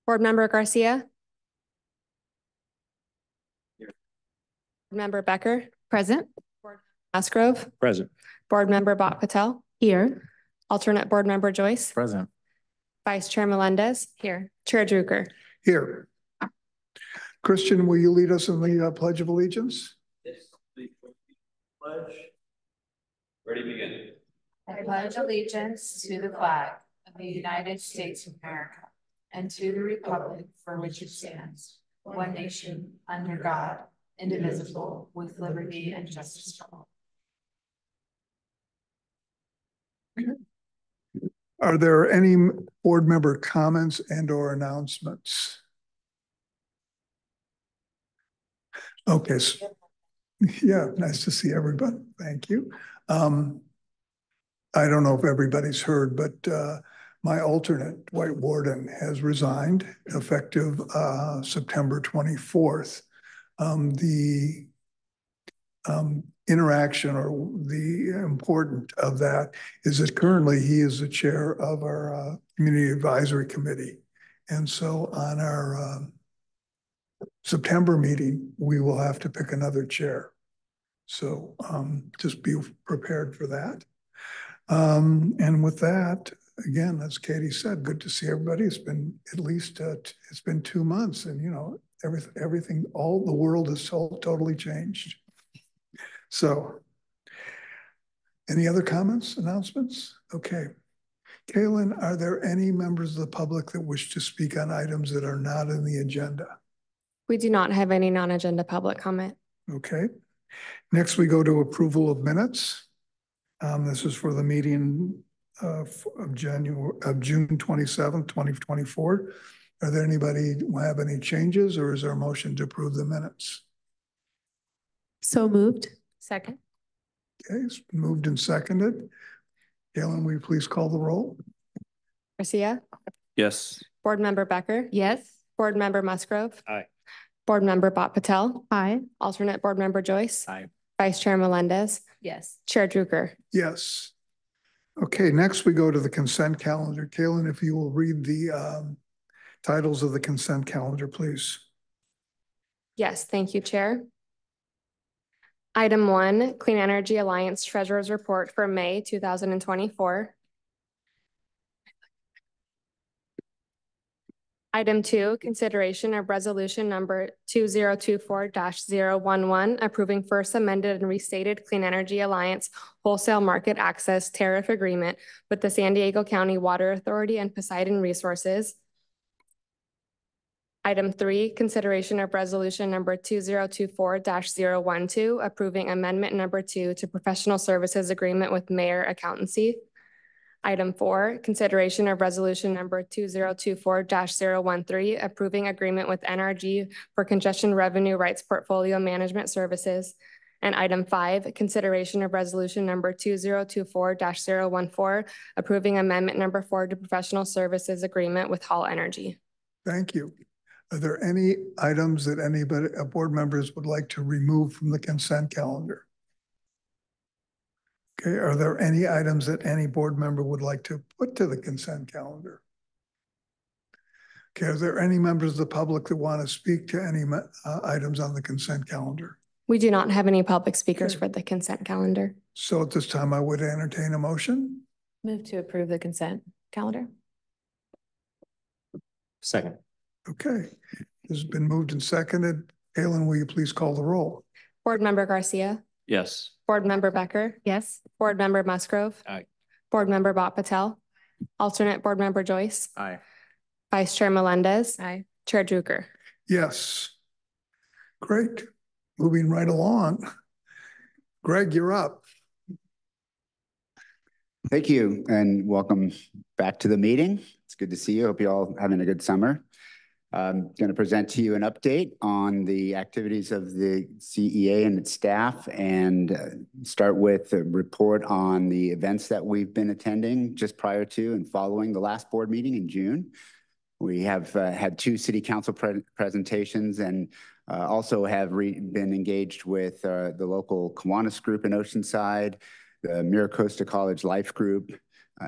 Board Member Garcia. Here. Board Member Becker. Present. Board Musgrove. Present. Board Member Bot Patel. Here. Alternate Board Member Joyce. Present. Vice Chair Melendez. Here. Chair Druker. Here. Christian, will you lead us in the Pledge of Allegiance? Yes, please. Pledge. Ready, begin. I pledge allegiance to the flag of the United States of America and to the republic for which it stands, one nation, under God, indivisible, with liberty and justice for all. Are there any board member comments and/or announcements? Okay. Yeah, nice to see everybody. Thank you. I don't know if everybody's heard, but my alternate, Dwight Warden, has resigned effective September 24th. The interaction or the important of that is that currently he is the chair of our Community Advisory Committee. And so on our September meeting, we will have to pick another chair. So just be prepared for that. And with that, again, as Katie said, good to see everybody. It's been at least, it's been 2 months and, you know, everything, all the world has totally changed. So any other comments, announcements? Okay. Kaylin, are there any members of the public that wish to speak on items that are not in the agenda? We do not have any non-agenda public comment. Okay. Next, we go to approval of minutes. This is for the meeting of June 27th, 2024. Are there anybody who have any changes, or is there a motion to approve the minutes? So moved. Second. Okay, it's moved and seconded. Galen, will you please call the roll? Garcia. Yes. Board Member Becker. Yes. Board Member Musgrove. Aye. Board Member Bot Patel. Aye. Alternate Board Member Joyce. Aye. Vice Chair Melendez. Yes. Chair Druker. Yes. Okay, next we go to the consent calendar. Kaylin, if you will read the titles of the consent calendar, please. Yes, thank you, Chair. Item 1, Clean Energy Alliance Treasurer's Report for May 2024. Item 2, consideration of resolution number 2024-011, approving first amended and restated Clean Energy Alliance wholesale market access tariff agreement with the San Diego County Water Authority and Poseidon Resources. Item 3, consideration of resolution number 2024-012, approving amendment number 2 to professional services agreement with Mayor Accountancy. Item 4, consideration of resolution number 2024-013, approving agreement with NRG for congestion revenue rights portfolio management services. And item 5, consideration of resolution number 2024-014, approving amendment number 4 to professional services agreement with Hall Energy. Thank you. Are there any items that anybody, board members would like to remove from the consent calendar? Okay, are there any items that any board member would like to put to the consent calendar? Okay, are there any members of the public that want to speak to any items on the consent calendar? We do not have any public speakers for the consent calendar. So at this time, I would entertain a motion. Move to approve the consent calendar. Second. Okay, this has been moved and seconded. Kaylin, will you please call the roll? Board Member Garcia. Yes. Board Member Becker. Yes. Board Member Musgrove. Aye. Board Member Bot Patel. Alternate Board Member Joyce. Aye. Vice Chair Melendez. Aye. Chair Druker. Yes. Great. Moving right along. Greg, you're up. Thank you and welcome back to the meeting. It's good to see you. Hope you're all having a good summer. I'm going to present to you an update on the activities of the CEA and its staff and start with a report on the events that we've been attending just prior to and following the last board meeting in June. We have had 2 city council presentations and also have been engaged with the local Kiwanis group in Oceanside, the Mira Costa College Life Group,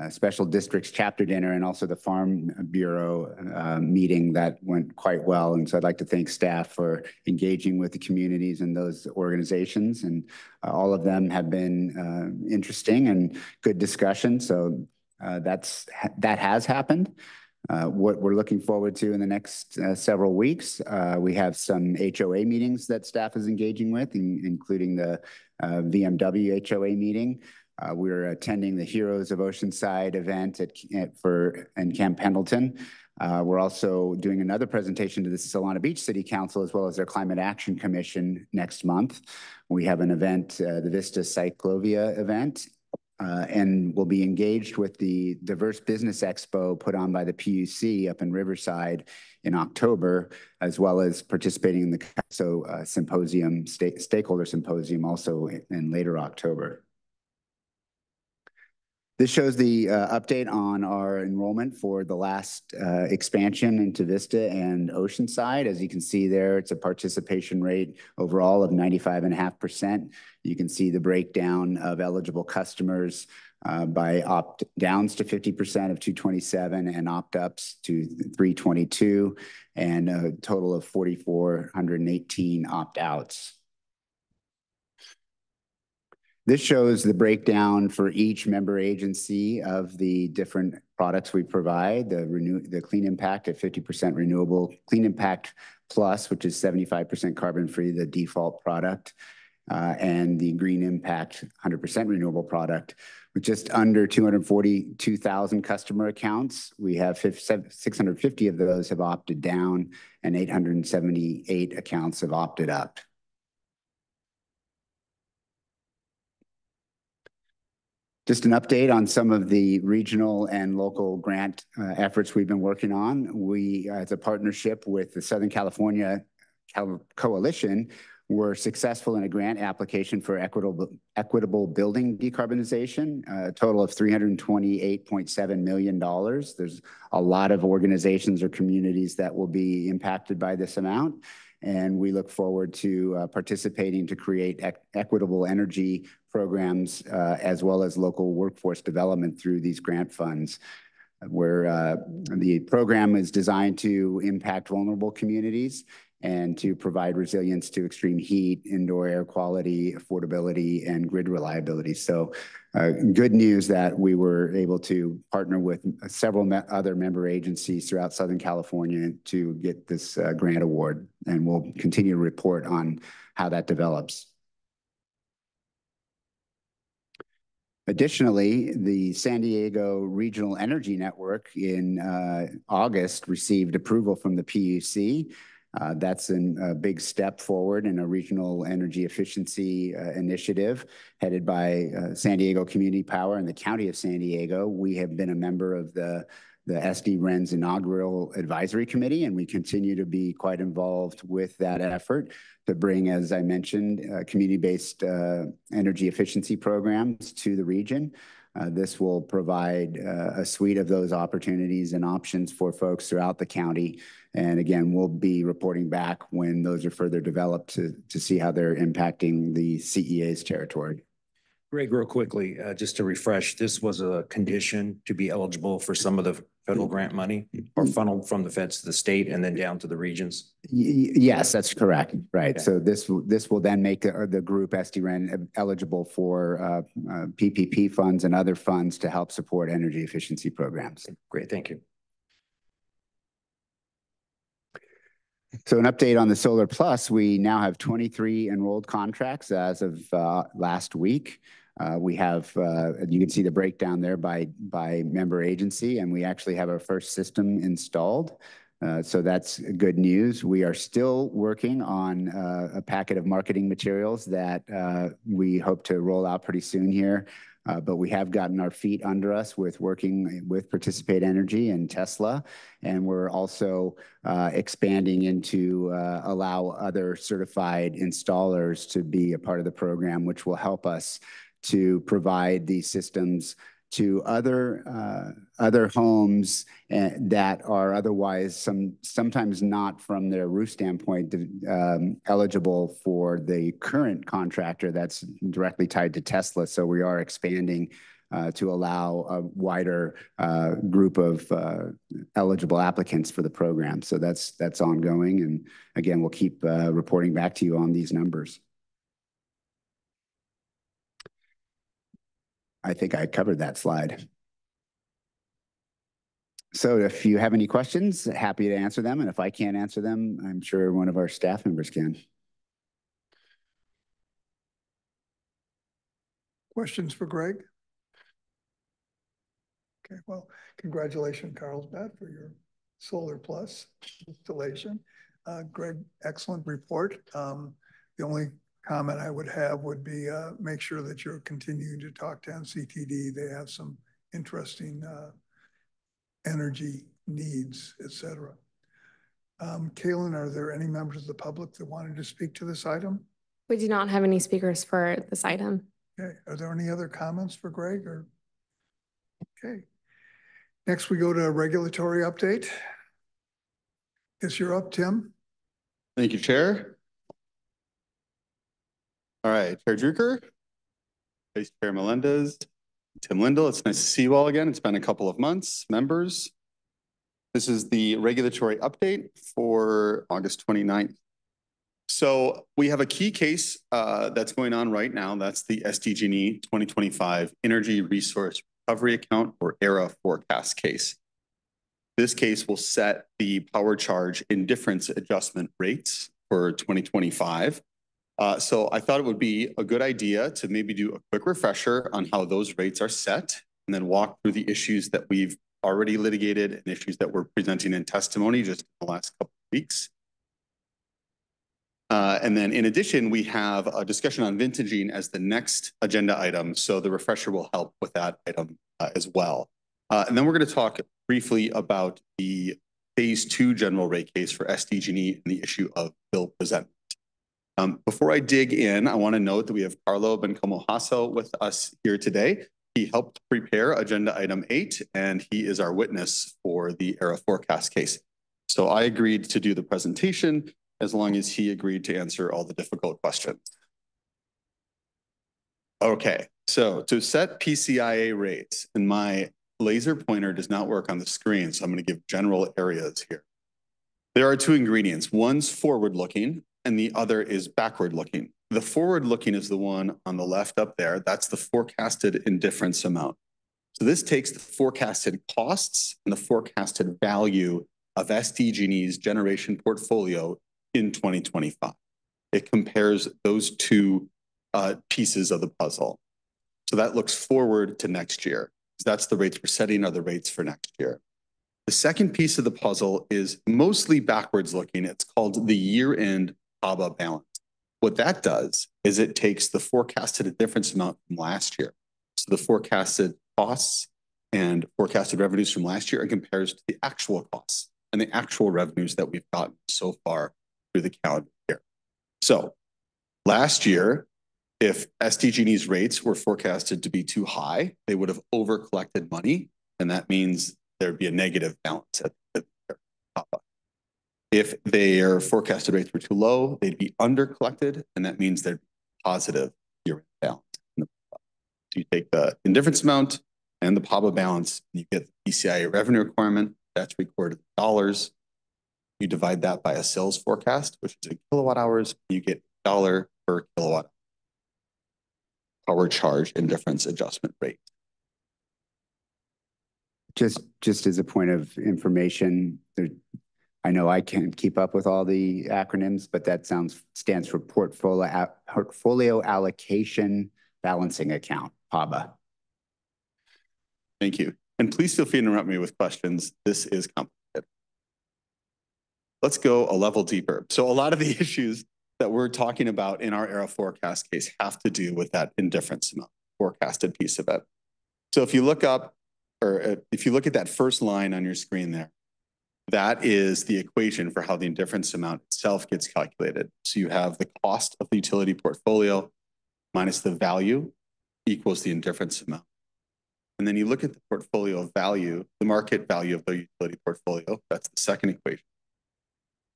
special districts chapter dinner and also the Farm Bureau meeting that went quite well. And so I'd like to thank staff for engaging with the communities and those organizations. And all of them have been interesting and good discussion. So that has happened. What we're looking forward to in the next several weeks, we have some HOA meetings that staff is engaging with, including the VMW HOA meeting. We're attending the Heroes of Oceanside event in Camp Pendleton. We're also doing another presentation to the Solana Beach City Council as well as their Climate Action Commission next month. We have an event, the Vista Cyclovia event, and we'll be engaged with the Diverse Business Expo put on by the PUC up in Riverside in October, as well as participating in the CASO symposium, stakeholder symposium also in later October. This shows the update on our enrollment for the last expansion into Vista and Oceanside. As you can see there, it's a participation rate overall of 95.5%. You can see the breakdown of eligible customers by opt-downs to 50% of 227 and opt-ups to 322, and a total of 4,418 opt-outs. This shows the breakdown for each member agency of the different products we provide. The Clean Impact at 50% renewable, Clean Impact Plus, which is 75% carbon-free, the default product, and the Green Impact 100% renewable product. With just under 242,000 customer accounts, we have 650 of those have opted down, and 878 accounts have opted up. Just an update on some of the regional and local grant efforts we've been working on. We, as a partnership with the Southern California Coalition, were successful in a grant application for equitable building decarbonization, a total of $328.7 million. There's a lot of organizations or communities that will be impacted by this amount. And we look forward to participating to create equitable energy programs as well as local workforce development through these grant funds, where the program is designed to impact vulnerable communities and to provide resilience to extreme heat, indoor air quality, affordability, and grid reliability. So good news that we were able to partner with several other member agencies throughout Southern California to get this grant award, and we'll continue to report on how that develops. Additionally, the San Diego Regional Energy Network in August received approval from the PUC. That's a big step forward in a regional energy efficiency initiative headed by San Diego Community Power and the County of San Diego. We have been a member of the SD-REN's inaugural advisory committee, and we continue to be quite involved with that effort to bring, as I mentioned, community-based energy efficiency programs to the region. This will provide a suite of those opportunities and options for folks throughout the county. And again, we'll be reporting back when those are further developed to see how they're impacting the CEA's territory. Greg, real quickly, just to refresh, this was a condition to be eligible for some of the federal grant money, or funneled from the feds to the state and then down to the regions? Yes, that's correct. Right. Okay. So this will then make the group SD-REN eligible for PPP funds and other funds to help support energy efficiency programs. Great, thank you. So an update on the Solar Plus, we now have 23 enrolled contracts as of last week. We have, you can see the breakdown there by member agency, and we actually have our first system installed. So that's good news. We are still working on a packet of marketing materials that we hope to roll out pretty soon here. But we have gotten our feet under us with working with Participate Energy and Tesla. And we're also expanding into allow other certified installers to be a part of the program, which will help us to provide these systems to other homes that are otherwise sometimes not from their roof standpoint eligible for the current contractor that's directly tied to Tesla. So we are expanding to allow a wider group of eligible applicants for the program. So that's ongoing. And again, we'll keep reporting back to you on these numbers. I think I covered that slide. So if you have any questions, happy to answer them. And if I can't answer them, I'm sure one of our staff members can. Questions for Greg? Okay, well, congratulations, Carlsbad, for your Solar Plus installation. Greg, excellent report. The only comment I would have would be make sure that you're continuing to talk to NCTD. They have some interesting energy needs, et cetera. Kaylin, are there any members of the public that wanted to speak to this item? We do not have any speakers for this item. Okay, are there any other comments for Greg or? Okay. Next, we go to a regulatory update. Yes, you're up, Tim. Thank you, Chair. All right, Chair Drucker, Vice Chair Melendez, Tim Lindell. It's nice to see you all again. It's been a couple of months, members. This is the regulatory update for August 29th. So we have a key case that's going on right now. That's the SDG&E 2025 Energy Resource Recovery Account, or ERA forecast case. This case will set the power charge indifference adjustment rates for 2025. So I thought it would be a good idea to maybe do a quick refresher on how those rates are set, and then walk through the issues that we've already litigated and issues that we're presenting in testimony just in the last couple of weeks. And then in addition, we have a discussion on vintaging as the next agenda item. So the refresher will help with that item as well. And then we're going to talk briefly about the phase 2 general rate case for SDG&E and the issue of bill presentment. Before I dig in, I want to note that we have Carlo Bencomo-Hasso with us here today. He helped prepare agenda item 8, and he is our witness for the ERA forecast case. So I agreed to do the presentation as long as he agreed to answer all the difficult questions. Okay, so to set PCIA rates, and my laser pointer does not work on the screen, so I'm going to give general areas here. There are two ingredients. One's forward-looking, and the other is backward-looking. The forward-looking is the one on the left up there. That's the forecasted indifference amount. So this takes the forecasted costs and the forecasted value of SDG&E's generation portfolio in 2025. It compares those two pieces of the puzzle. So that looks forward to next year. That's the rates we're setting are the rates for next year. The second piece of the puzzle is mostly backwards looking. It's called the year-end PABA balance. What that does is it takes the forecasted indifference amount from last year, so the forecasted costs and forecasted revenues from last year, and compares to the actual costs and the actual revenues that we've gotten so far through the calendar year. So last year, if SDG&E's rates were forecasted to be too high, they would have over-collected money, and that means there'd be a negative balance at the PABA. If their forecasted rates were too low, they'd be under-collected, and that means they're positive year-end balance. So you take the indifference amount and the PABA balance, and you get the PCIA revenue requirement. That's recorded in dollars. You divide that by a sales forecast, which is in kilowatt hours. You get $1 per kilowatt power charge indifference adjustment rate. Just as a point of information, I know I can't keep up with all the acronyms, but that stands for Portfolio Allocation Balancing Account, PABA. Thank you. And please feel free to interrupt me with questions. This is complicated. Let's go a level deeper. So a lot of the issues that we're talking about in our ERA forecast case have to do with that indifference amount, forecasted piece of it. So if you look up, or if you look at that first line on your screen there, that is the equation for how the indifference amount itself gets calculated. So you have the cost of the utility portfolio minus the value equals the indifference amount. And then you look at the portfolio value, the market value of the utility portfolio. That's the second equation.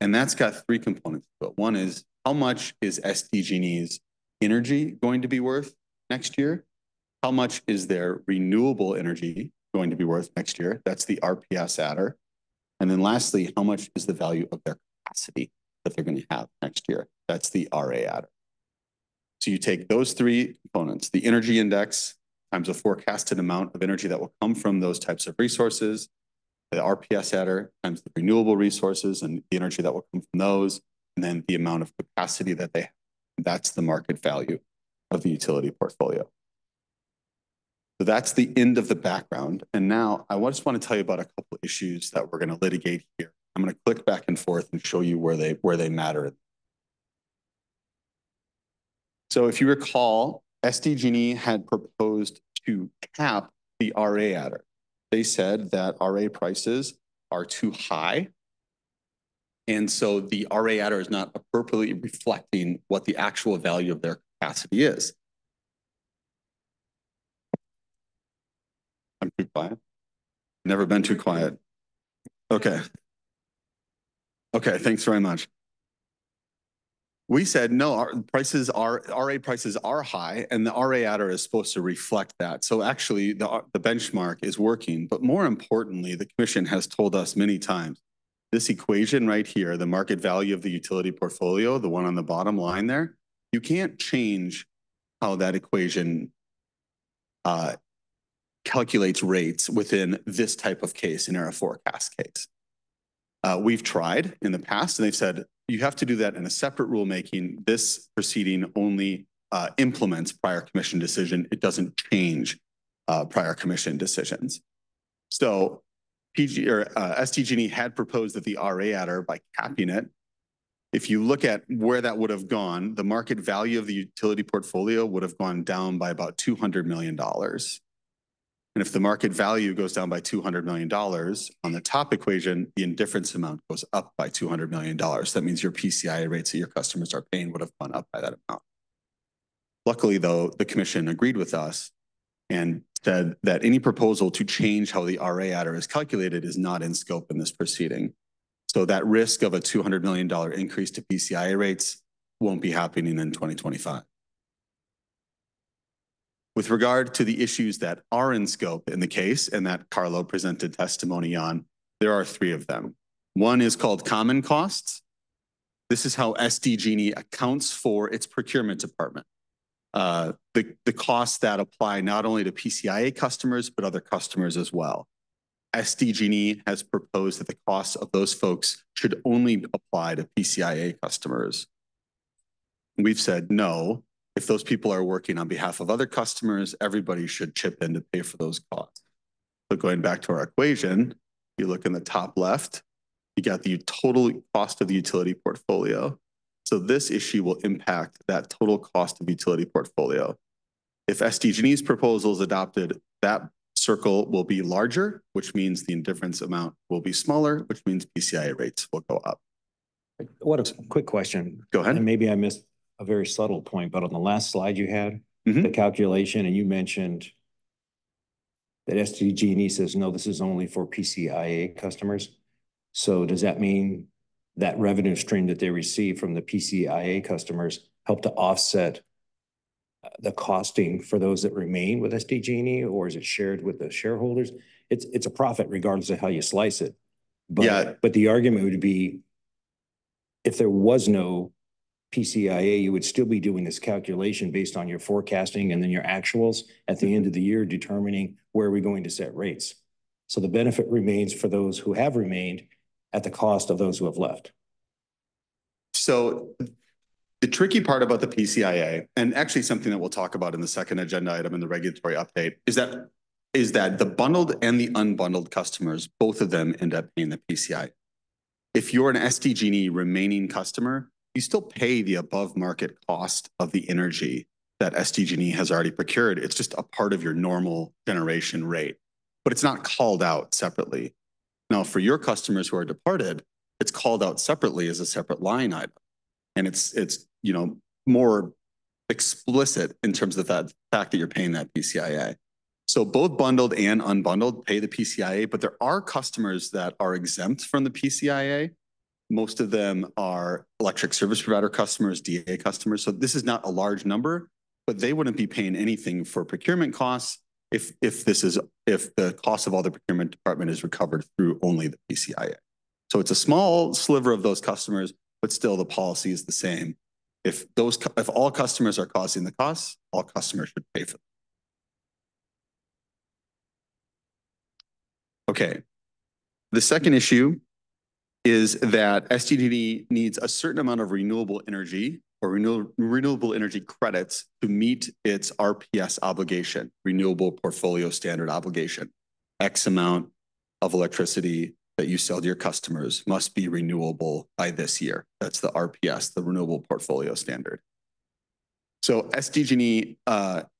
And that's got three components to it. One is, how much is SDG&E's energy going to be worth next year? how much is their renewable energy going to be worth next year? That's the RPS adder. And then lastly, how much is the value of their capacity that they're going to have next year? That's the RA adder. So you take those three components, the energy index times a forecasted amount of energy that will come from those types of resources, the RPS adder times the renewable resources and the energy that will come from those, and then the amount of capacity that they have. That's the market value of the utility portfolio. So that's the end of the background. And now I just want to tell you about a couple of issues that we're going to litigate here. I'm going to click back and forth and show you where they matter. So if you recall, SDG&E had proposed to cap the RA adder. They said that RA prices are too high. And so the RA adder is not appropriately reflecting what the actual value of their capacity is. I'm too quiet. Never been too quiet. Okay. Okay, thanks very much. We said, no, RA prices are high, and the RA adder is supposed to reflect that. So actually, the benchmark is working. But more importantly, the commission has told us many times, this equation right here, the market value of the utility portfolio, the one on the bottom line there, you can't change how that equation calculates rates within this type of case, an error forecast case. We've tried in the past, and they've said, you have to do that in a separate rulemaking. This proceeding only implements prior commission decision. It doesn't change prior commission decisions. So SDG&E had proposed that the RA adder, by capping it, if you look at where that would have gone, the market value of the utility portfolio would have gone down by about $200 million. And if the market value goes down by $200 million on the top equation, the indifference amount goes up by $200 million. That means your PCIA rates that your customers are paying would have gone up by that amount. Luckily, though, the commission agreed with us and said that any proposal to change how the RA adder is calculated is not in scope in this proceeding. So that risk of a $200 million increase to PCIA rates won't be happening in 2025. With regard to the issues that are in scope in the case and that Carlo presented testimony on, there are three of them. One is called common costs. This is how SDG&E accounts for its procurement department. The costs that apply not only to PCIA customers, but other customers as well. SDG&E has proposed that the costs of those folks should only apply to PCIA customers. We've said no. If those people are working on behalf of other customers, everybody should chip in to pay for those costs. So going back to our equation, you look in the top left, you got the total cost of the utility portfolio. So this issue will impact that total cost of utility portfolio. If SDG&E's proposal is adopted, that circle will be larger, which means the indifference amount will be smaller, which means PCIA rates will go up. What a quick question. Go ahead. And maybe I missed a very subtle point, but on the last slide you had the calculation, and you mentioned that SDG&E says, no, this is only for PCIA customers. So does that mean that revenue stream that they receive from the PCIA customers help to offset the costing for those that remain with SDG&E, or is it shared with the shareholders? It's a profit regardless of how you slice it. But, yeah. But the argument would be, if there was no PCIA, you would still be doing this calculation based on your forecasting and then your actuals at the end of the year, determining where we're going to set rates. So the benefit remains for those who have remained at the cost of those who have left. So the tricky part about the PCIA, and actually something that we'll talk about in the second agenda item in the regulatory update, is that the bundled and the unbundled customers, both of them end up paying the PCI. If you're an SDG&E remaining customer, you still pay the above market cost of the energy that SDG&E has already procured. It's just a part of your normal generation rate, but it's not called out separately. Now, for your customers who are departed, it's called out separately as a separate line item. And it's more explicit in terms of the fact that you're paying that PCIA. So both bundled and unbundled pay the PCIA, but there are customers that are exempt from the PCIA. Most of them are electric service provider customers, DA customers. So this is not a large number, but they wouldn't be paying anything for procurement costs if the cost of all the procurement department is recovered through only the PCIA. So it's a small sliver of those customers, but still the policy is the same. If all customers are causing the costs, all customers should pay for them. Okay. The second issue is that SDG&E needs a certain amount of renewable energy or renewable energy credits to meet its RPS obligation, renewable portfolio standard obligation. X amount of electricity that you sell to your customers must be renewable by this year. That's the RPS, the renewable portfolio standard. So SDG&E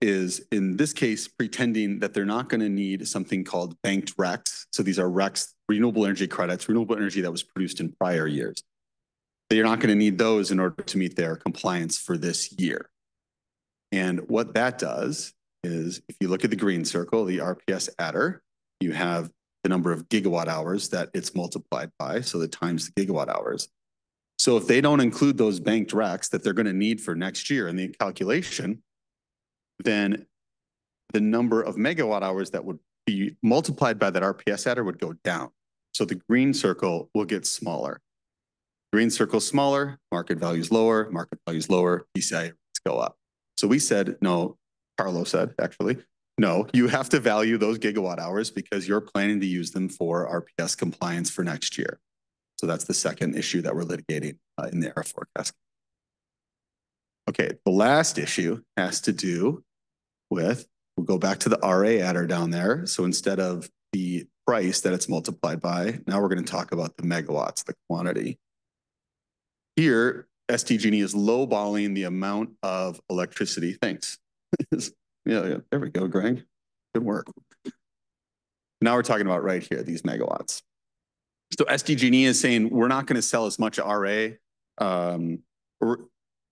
is, in this case, pretending that they're not going to need something called banked RECs. So these are RECs, renewable energy credits, renewable energy that was produced in prior years. They're not going to need those in order to meet their compliance for this year. And what that does is, if you look at the green circle, the RPS adder, you have the number of gigawatt hours that it's multiplied by, so the times the gigawatt hours. So if they don't include those banked RECs that they're going to need for next year in the calculation, then the number of megawatt hours that would be multiplied by that RPS adder would go down. So the green circle will get smaller. Green circle smaller, market values lower, PCI rates go up. So we said, no, Carlo said, actually, no, you have to value those gigawatt hours because you're planning to use them for RPS compliance for next year. So that's the second issue that we're litigating in the error forecast. Okay, the last issue has to do with, we'll go back to the RA adder down there. So instead of the price that it's multiplied by, now we're going to talk about the megawatts, the quantity. Here, SDG&E is lowballing the amount of electricity. Thanks. Yeah, there we go, Greg. Good work. Now we're talking about right here, these megawatts. So SDG&E is saying we're not going to sell as much RA. They're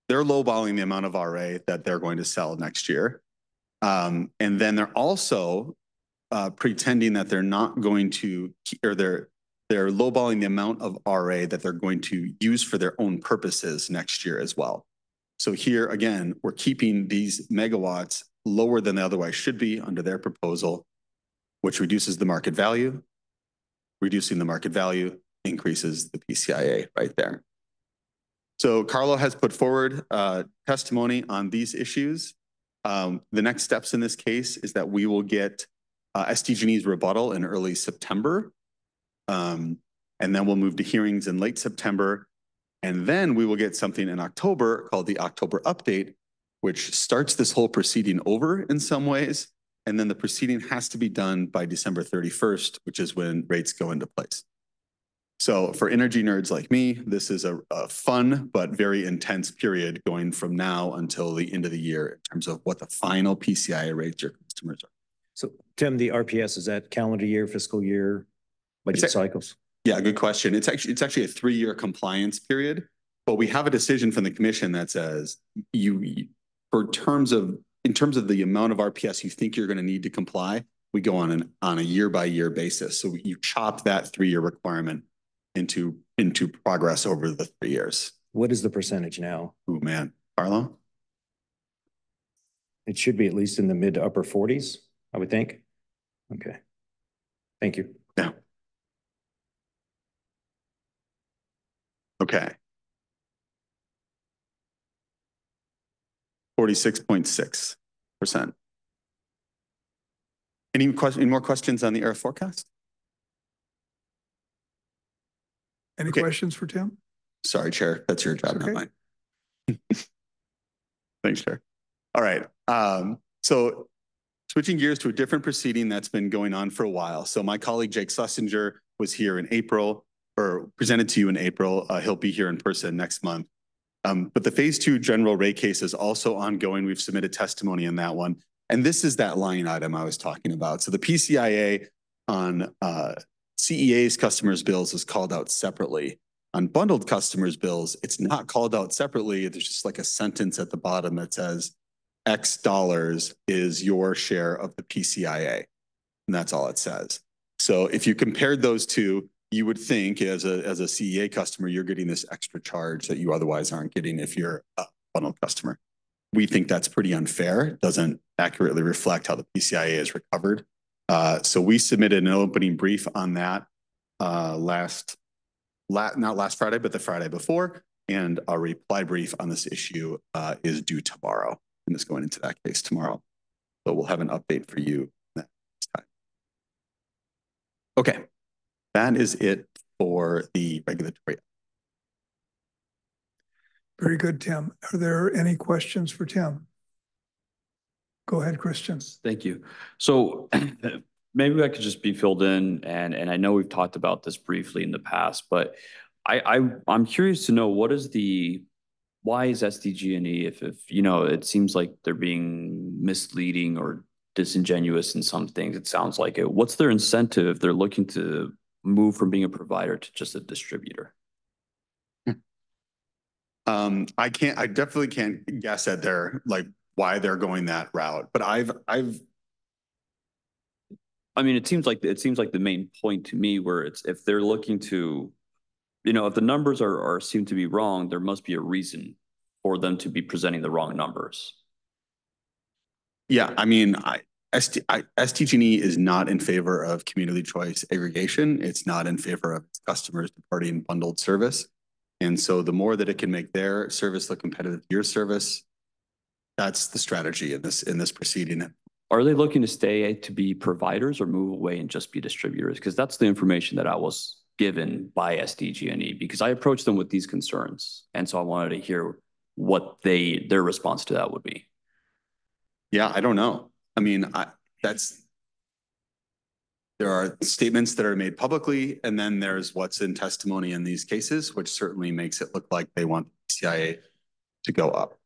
lowballing the amount of RA that they're going to sell next year. And then they're also pretending that they're not going to, or they're lowballing the amount of RA that they're going to use for their own purposes next year as well. So here, again, we're keeping these megawatts lower than they otherwise should be under their proposal, which reduces the market value. Reducing the market value increases the PCIA right there. So Carlo has put forward testimony on these issues. The next steps in this case is that we will get SDG&E's rebuttal in early September. And then we'll move to hearings in late September. And then we will get something in October called the October update, which starts this whole proceeding over in some ways. And then the proceeding has to be done by December 31st, which is when rates go into place. So for energy nerds like me, this is a fun but very intense period going from now until the end of the year in terms of what the final PCIA rates your customers are. So Tim, the RPS, is that calendar year, fiscal year, budget cycles? Yeah, good question. It's actually a 3-year compliance period, but we have a decision from the commission that says in terms of the amount of RPS you think you're going to need to comply, we go on a year-by-year basis. So you chop that 3-year requirement into progress over the 3 years. What is the percentage now? Oh man, Carlo? It should be at least in the mid to upper 40s, I would think. Okay. Thank you. Yeah. Okay. 46.6%. Any more questions on the error forecast? Any questions for Tim? Sorry, Chair. That's your job, not mine. Thanks, Chair. All right. So switching gears to a different proceeding that's been going on for a while. So my colleague, Jake Schlesinger, was here in April, or presented to you in April. He'll be here in person next month. But the phase 2 general rate case is also ongoing. We've submitted testimony in that one. And this is that line item I was talking about. So the PCIA on CEA's customers' bills is called out separately. On bundled customers' bills, it's not called out separately. There's just like a sentence at the bottom that says X dollars is your share of the PCIA. And that's all it says. So if you compared those two, you would think as a CEA customer, you're getting this extra charge that you otherwise aren't getting if you're a bundled customer. we think that's pretty unfair. It doesn't accurately reflect how the PCIA is recovered. So we submitted an opening brief on that not last Friday, but the Friday before. And a reply brief on this issue is due tomorrow, and it's going into that case tomorrow. So we'll have an update for you next time. Okay, that is it for the regulatory. Very good, Tim. Are there any questions for Tim? Go ahead, Christian. Thank you. So maybe I could just be filled in, and I know we've talked about this briefly in the past, but I'm curious to know why is SDG&E if you know, it seems like they're being misleading or disingenuous in some things. It sounds like it. What's their incentive if they're looking to move from being a provider to just a distributor? I definitely can't guess at why they're going that route, but I mean, it seems like the main point to me where it's, if they're looking to, you know, if the numbers seem to be wrong, there must be a reason for them to be presenting the wrong numbers. Yeah, I mean, SDG&E is not in favor of community choice aggregation. It's not in favor of customers departing bundled service. And so the more that it can make their service look competitive to your service, that's the strategy in this proceeding. Are they looking to stay to be providers or move away and just be distributors? Because that's the information that I was given by SDG&E, because I approached them with these concerns. And so I wanted to hear what their response to that would be. Yeah, I don't know. I mean, there are statements that are made publicly, and then there's what's in testimony in these cases, which certainly makes it look like they want the CIA to go up.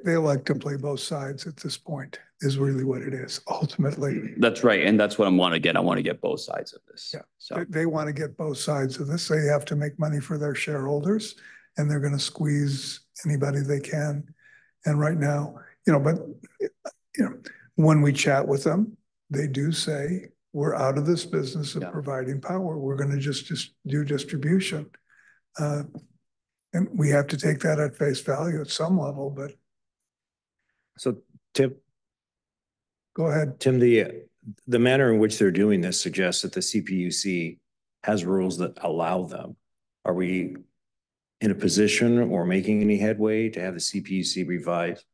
They like to play both sides at this point, is really what it is, ultimately. That's right. And that's what I want to get. I want to get both sides of this. Yeah. So They want to get both sides of this. They have to make money for their shareholders, and they're going to squeeze anybody they can. And right now, but when we chat with them, they do say, we're out of this business of providing power. We're going to just do distribution. And we have to take that at face value at some level, but. So Tim. Go ahead. Tim, the manner in which they're doing this suggests that the CPUC has rules that allow them. Are we in a position or making any headway to have the CPUC revise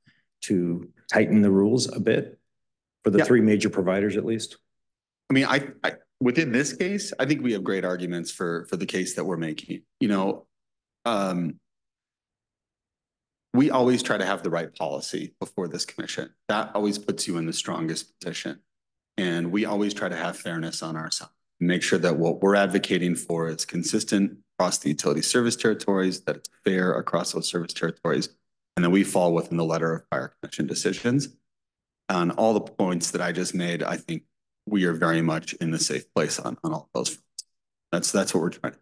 to tighten the rules a bit for the three major providers at least? I mean, I within this case, I think we have great arguments for the case that we're making. We always try to have the right policy before this commission. That always puts you in the strongest position. And we always try to have fairness on our side. Make sure that what we're advocating for is consistent across the utility service territories, that it's fair across those service territories, and that we fall within the letter of prior commission decisions. On all the points that I just made, I think we are very much in the safe place on all those fronts. That's what we're trying to do.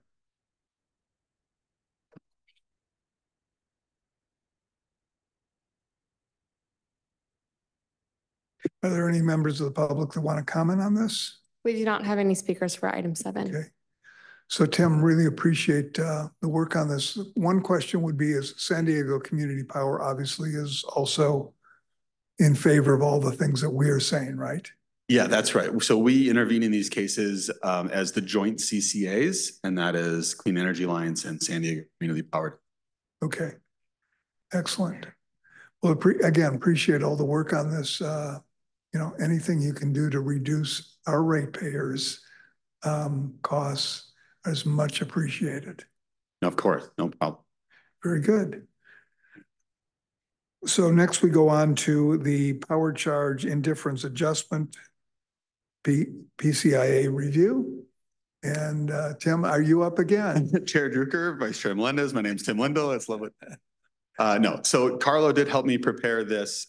Are there any members of the public that want to comment on this? We do not have any speakers for item 7. Okay. So Tim, really appreciate the work on this. One question would be, is San Diego Community Power obviously is also in favor of all the things that we are saying, right? Yeah, that's right. So we intervene in these cases as the joint CCAs, and that is Clean Energy Alliance and San Diego Community Power. Okay, excellent. Well, again, appreciate all the work on this. Anything you can do to reduce our ratepayers' costs is much appreciated. Of course, no problem. Very good. So next we go on to the power charge indifference adjustment PCIA review. And Tim, are you up again? Chair Drucker, Vice Chair Melendez, my name's Tim Lindell. It's lovely. No, so Carlo did help me prepare this.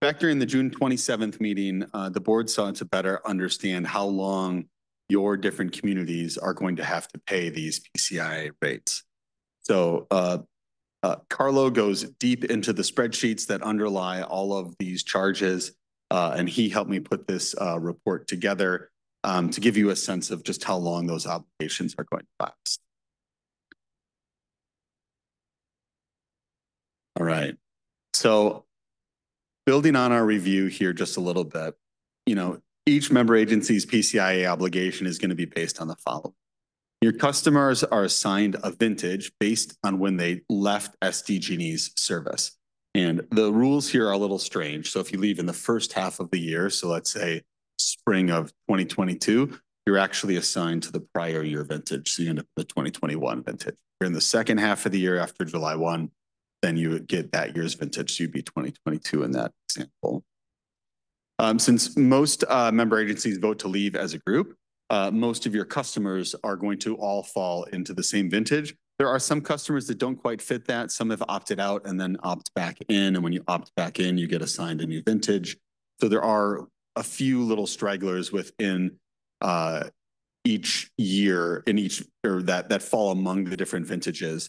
Back during the June 27th meeting, the board sought to better understand how long your different communities are going to have to pay these PCIA rates. So Carlo goes deep into the spreadsheets that underlie all of these charges, and he helped me put this report together to give you a sense of just how long those obligations are going to last. All right. So building on our review here just a little bit, each member agency's PCIA obligation is going to be based on the following. Your customers are assigned a vintage based on when they left SDG&E's service. And the rules here are a little strange. So if you leave in the first half of the year, so let's say spring of 2022, you're actually assigned to the prior year vintage. So you end up with the 2021 vintage. You're in the second half of the year after July 1, then you would get that year's vintage. So you'd be 2022 in that example. Since most member agencies vote to leave as a group, most of your customers are going to all fall into the same vintage. There are some customers that don't quite fit that. Some have opted out and then opt back in. And when you opt back in, you get assigned a new vintage. So there are a few little stragglers within each year that fall among the different vintages.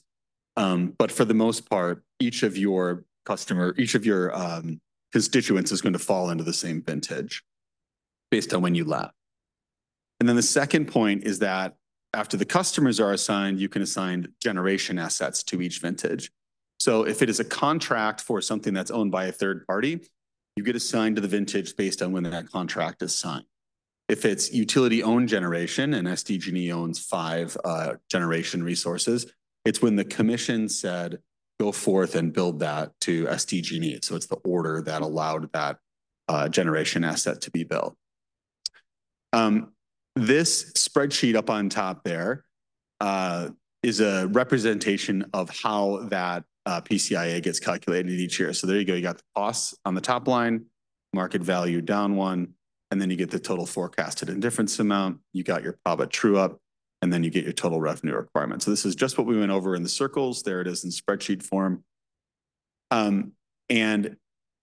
But for the most part, each of your constituents is going to fall into the same vintage based on when you left. And then the second point is that after the customers are assigned, you can assign generation assets to each vintage. So if it is a contract for something that's owned by a third party, you get assigned to the vintage based on when that contract is signed. If it's utility-owned generation, and SDG&E owns 5 generation resources, it's when the commission said, go forth and build that to SDG&E. So it's the order that allowed that generation asset to be built. This spreadsheet up on top there is a representation of how that PCIA gets calculated each year. So there you go. You got the costs on the top line, market value down 1, and then you get the total forecasted indifference amount. You got your PABA true up, and then you get your total revenue requirement. So this is just what we went over in the circles. There it is in spreadsheet form. And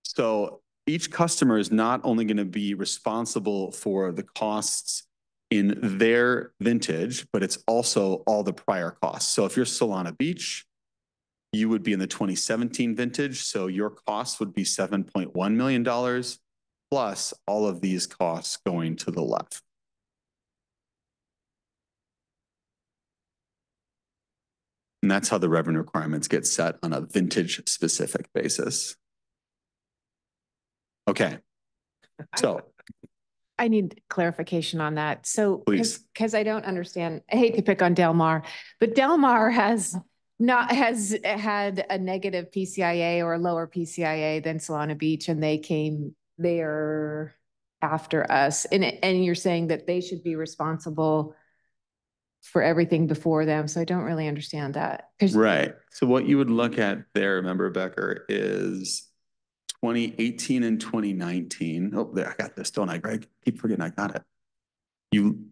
so each customer is not only going to be responsible for the costs in their vintage, but it's also all the prior costs. So if you're Solana Beach, you would be in the 2017 vintage. So your costs would be $7.1 million plus all of these costs going to the left. And that's how the revenue requirements get set on a vintage specific basis. Okay. So I need clarification on that. So, please, because I don't understand, I hate to pick on Del Mar, but Del Mar has had a negative PCIA or a lower PCIA than Solana Beach, and they're after us. And you're saying that they should be responsible for everything before them. So I don't really understand that. Right. So what you would look at there, remember, Becker, is 2018 and 2019. Oh, there, I got this, don't I, Greg? Keep forgetting I got it.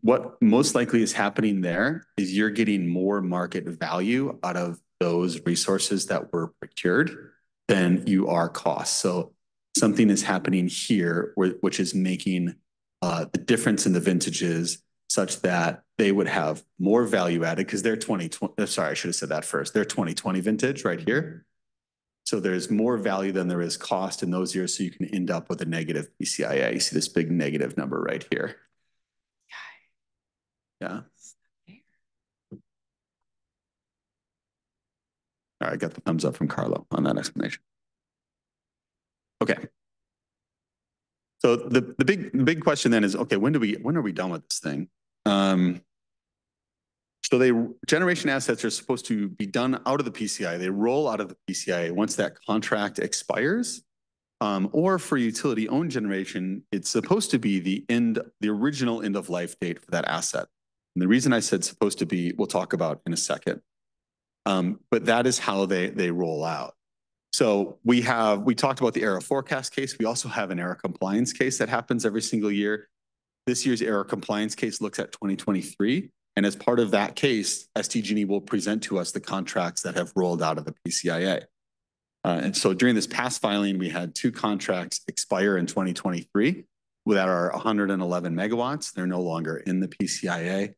What most likely is happening there is you're getting more market value out of those resources that were procured than you are cost. So something is happening here which is making the difference in the vintages such that they would have more value added because they're 2020. Sorry, I should have said that first. They're 2020 vintage right here. So there's more value than there is cost in those years. So you can end up with a negative PCIA. You see this big negative number right here. Yeah. All right, I got the thumbs up from Carlo on that explanation. Okay. So the big question then is, okay, when are we done with this thing? So generation assets are supposed to be done out of the PCI. They roll out of the PCI once that contract expires. Or for utility-owned generation, it's supposed to be the original end of life date for that asset. And the reason I said supposed to be, we'll talk about in a second. But that is how they roll out. So we talked about the error forecast case. We also have an error compliance case that happens every single year. This year's error compliance case looks at 2023. And as part of that case, SDG&E will present to us the contracts that have rolled out of the PCIA. And so during this past filing, we had 2 contracts expire in 2023 that are 111 megawatts. They're no longer in the PCIA.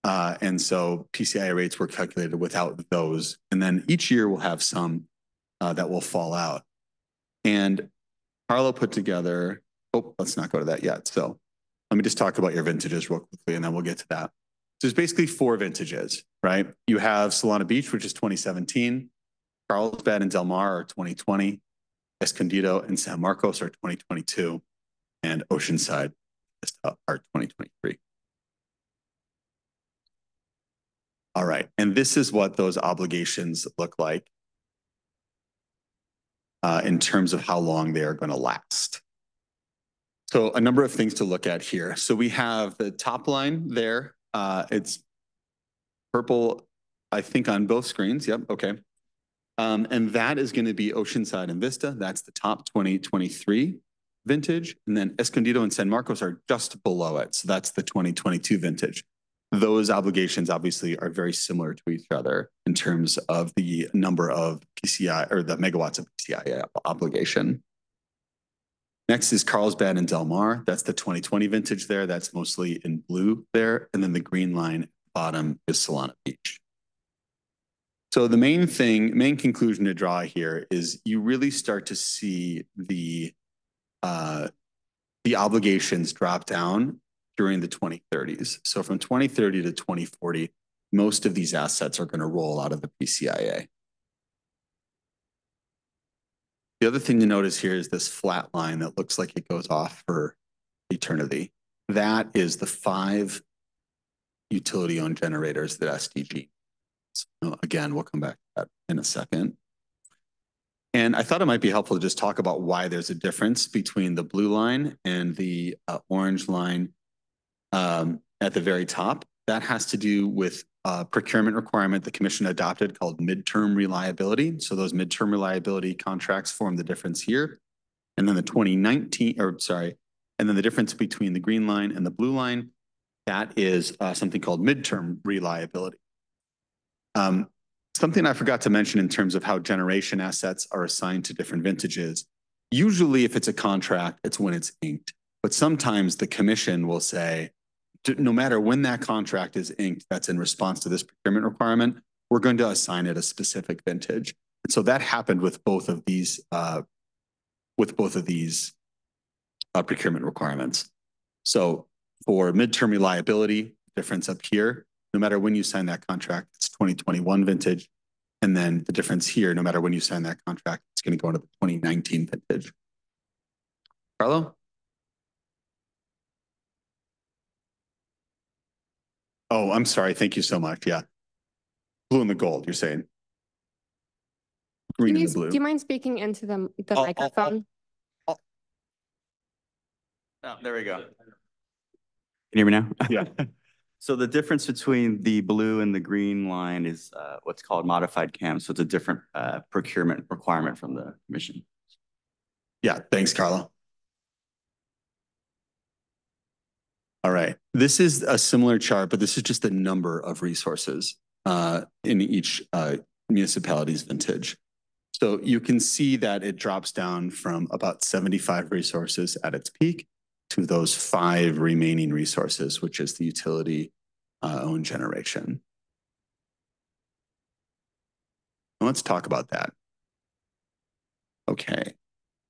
And so PCIA rates were calculated without those. And then each year we'll have some that will fall out. And Carlo put together, let's not go to that yet. So let me just talk about your vintages real quickly, and then we'll get to that. So there's basically 4 vintages, right? You have Solana Beach, which is 2017. Carlsbad and Del Mar are 2020. Escondido and San Marcos are 2022, and Oceanside are 2023. All right, and this is what those obligations look like in terms of how long they are going to last. So a number of things to look at here. So we have the top line there. It's purple, I think, on both screens. Yep, okay. And that is going to be Oceanside and Vista. That's the top 2023 vintage. And then Escondido and San Marcos are just below it. So that's the 2022 vintage. Those obligations obviously are very similar to each other in terms of the number of PCI or the megawatts of PCI obligation. Next is Carlsbad and Del Mar. That's the 2020 vintage there. That's mostly in blue there. And then the green line bottom is Solana Beach. So the main conclusion to draw here is you really start to see the obligations drop down during the 2030s. So from 2030 to 2040, most of these assets are going to roll out of the PCIA. The other thing to notice here is this flat line that looks like it goes off for eternity. That is the 5 utility-owned generators that SDG. So again, we'll come back to that in a second. And I thought it might be helpful to just talk about why there's a difference between the blue line and the orange line at the very top. That has to do with a procurement requirement the commission adopted called midterm reliability. So those midterm reliability contracts form the difference here. And then the 2019, and then the difference between the green line and the blue line, that is something called midterm reliability. Something I forgot to mention in terms of how generation assets are assigned to different vintages. Usually if it's a contract, it's when it's inked. But sometimes the commission will say, no matter when that contract is inked, that's in response to this procurement requirement, we're going to assign it a specific vintage. And so that happened with both of these procurement requirements. So for midterm reliability, difference up here, no matter when you sign that contract, it's 2021 vintage. And then the difference here, no matter when you sign that contract, it's going to go into the 2019 vintage. Carlo? Oh, I'm sorry. Thank you so much. Yeah. Blue and the gold, you're saying. Green and the blue. Do you mind speaking into the microphone? Oh, there we go. Can you hear me now? Yeah. So the difference between the blue and the green line is what's called modified CAM. So it's a different procurement requirement from the commission. Yeah, thanks, Carlo. All right. This is a similar chart, but this is just the number of resources in each municipality's vintage. So you can see that it drops down from about 75 resources at its peak to those 5 remaining resources, which is the utility owned generation. Let's talk about that. Okay.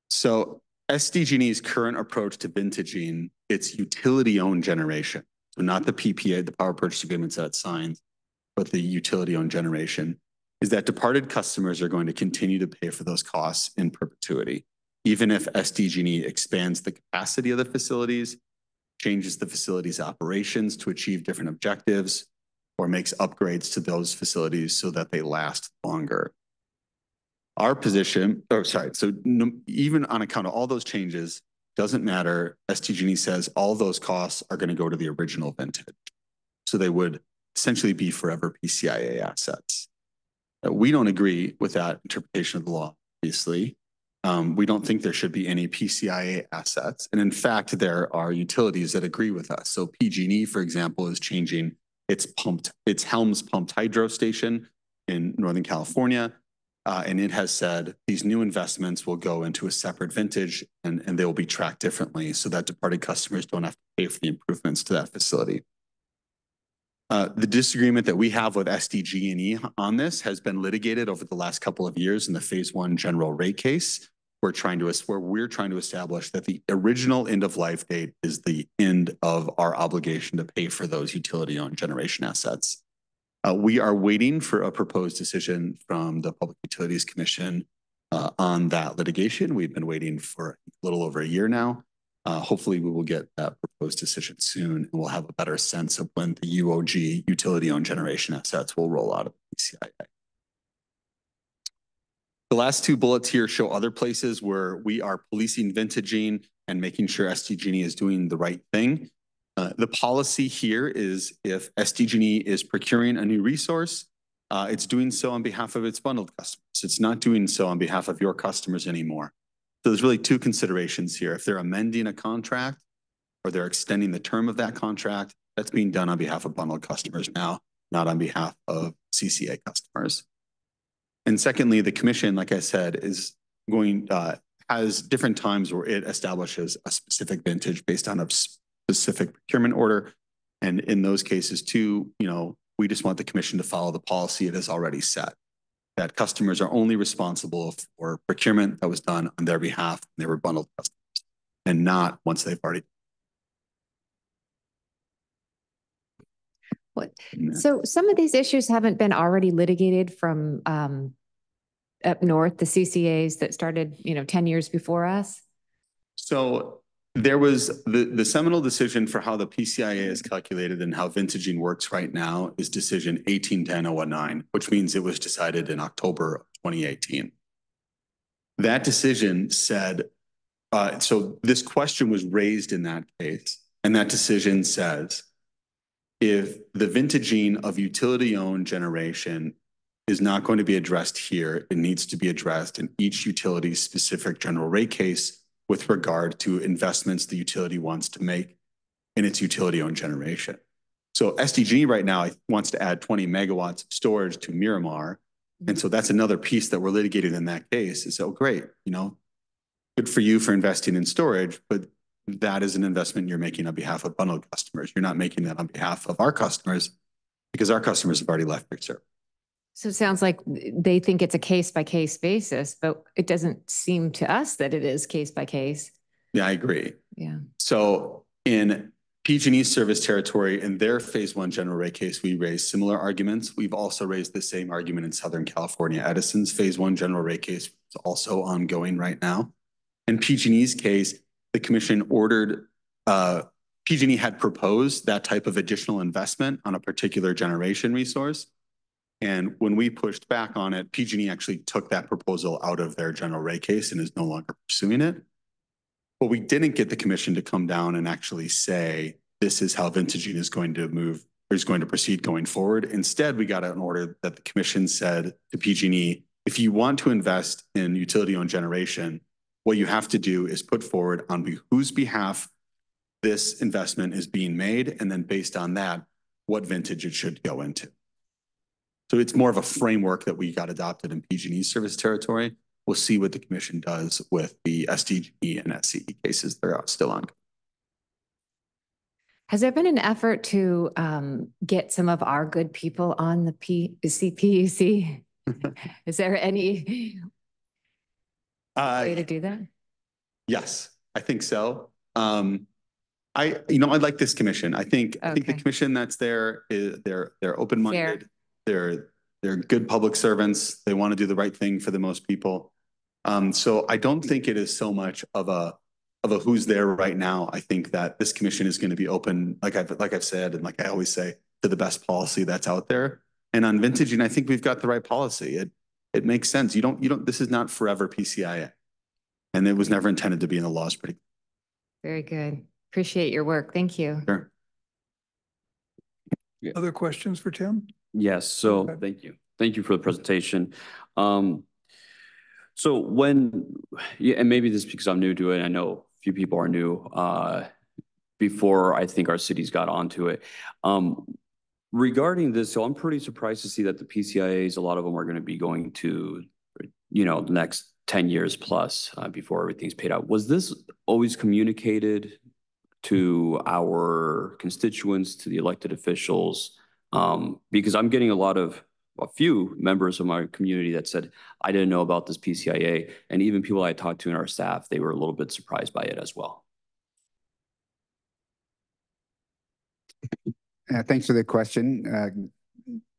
So SDG&E's current approach to vintaging its utility-owned generation, so not the PPA, the power purchase agreements that it signs, but the utility-owned generation, is that departed customers are going to continue to pay for those costs in perpetuity, even if SDG&E expands the capacity of the facilities, changes the facility's operations to achieve different objectives, or makes upgrades to those facilities so that they last longer. Our position, even on account of all those changes, doesn't matter. SDG&E says all those costs are going to go to the original vintage. So they would essentially be forever PCIA assets. We don't agree with that interpretation of the law, obviously. We don't think there should be any PCIA assets. And in fact, there are utilities that agree with us. So PG&E, for example, is changing its Helms pumped hydro station in Northern California. And it has said these new investments will go into a separate vintage and they will be tracked differently so that departed customers don't have to pay for the improvements to that facility. The disagreement that we have with SDG&E on this has been litigated over the last couple of years in the phase 1 general rate case. Where we're trying to establish that the original end of life date is the end of our obligation to pay for those utility-owned generation assets. We are waiting for a proposed decision from the Public Utilities Commission on that litigation. We've been waiting for a little over a year now. Hopefully we will get that proposed decision soon, and we'll have a better sense of when the UOG, utility-owned generation assets, will roll out of PCIA. The last two bullets here show other places where we are policing vintaging and making sure SDG&E is doing the right thing. The policy here is if SDG&E is procuring a new resource, it's doing so on behalf of its bundled customers. It's not doing so on behalf of your customers anymore. So there's really two considerations here. If they're amending a contract or they're extending the term of that contract, that's being done on behalf of bundled customers now, not on behalf of CCA customers. And secondly, the commission, like I said, is going, has different times where it establishes a specific vintage based on a specific procurement order. And in those cases too, we just want the commission to follow the policy it has already set, that customers are only responsible for procurement that was done on their behalf when they were bundled customers, and not once they've already. What? So some of these issues haven't been already litigated from up north, the CCAs that started, 10 years before us? So there was the seminal decision for how the PCIA is calculated and how vintaging works right now is decision 1810-019, which means it was decided in October of 2018. That decision said, so this question was raised in that case, and that decision says, if the vintaging of utility-owned generation is not going to be addressed here, it needs to be addressed in each utility's specific general rate case with regard to investments the utility wants to make in its utility-owned generation. So SDG right now wants to add 20 megawatts of storage to Miramar. And so that's another piece that we're litigating in that case is, oh, great, good for you for investing in storage, but that is an investment you're making on behalf of bundled customers. You're not making that on behalf of our customers because our customers have already left your service. So it sounds like they think it's a case-by-case basis, but it doesn't seem to us that it is case-by-case. Yeah, I agree. Yeah. So in PG&E service territory, in their phase one general rate case, we raised similar arguments. We've also raised the same argument in Southern California. Edison's phase one general rate case is also ongoing right now. In PG&E's case, the commission ordered, PG&E had proposed that type of additional investment on a particular generation resource. And when we pushed back on it, PG&E actually took that proposal out of their general rate case and is no longer pursuing it. But we didn't get the commission to come down and actually say, this is how vintaging is going to move, or is going to proceed going forward. Instead, we got an order that the commission said to PG&E, if you want to invest in utility-owned generation, what you have to do is put forward on whose behalf this investment is being made, and then based on that, what vintage it should go into. So it's more of a framework that we got adopted in PG&E service territory. We'll see what the commission does with the SDG and SCE cases that are still on. Has there been an effort to get some of our good people on the CPUC? Is there any way to do that? Yes, I think so. I like this commission. I think the commission that's there is they're open-minded. They're good public servants. They want to do the right thing for the most people. So I don't think it is so much of a who's there right now. I think that this commission is going to be open, like I've said, and like I always say, to the best policy that's out there. And on vintaging, I think we've got the right policy. It makes sense. This is not forever PCIA, and it was never intended to be in the laws. Pretty. Very good. Appreciate your work. Thank you. Sure. Yeah. Other questions for Tim? Yes. So thank you. Thank you for the presentation. So and maybe this is because I'm new to it. I know a few people are new before I think our cities got onto it. Regarding this, so I'm pretty surprised to see that the PCIAs, a lot of them are going to be going to, the next 10 years plus before everything's paid out. Was this always communicated to our constituents, to the elected officials? Because I'm getting a few members of my community that said, I didn't know about this PCIA. And even people I talked to in our staff, they were a little bit surprised by it as well. Thanks for the question.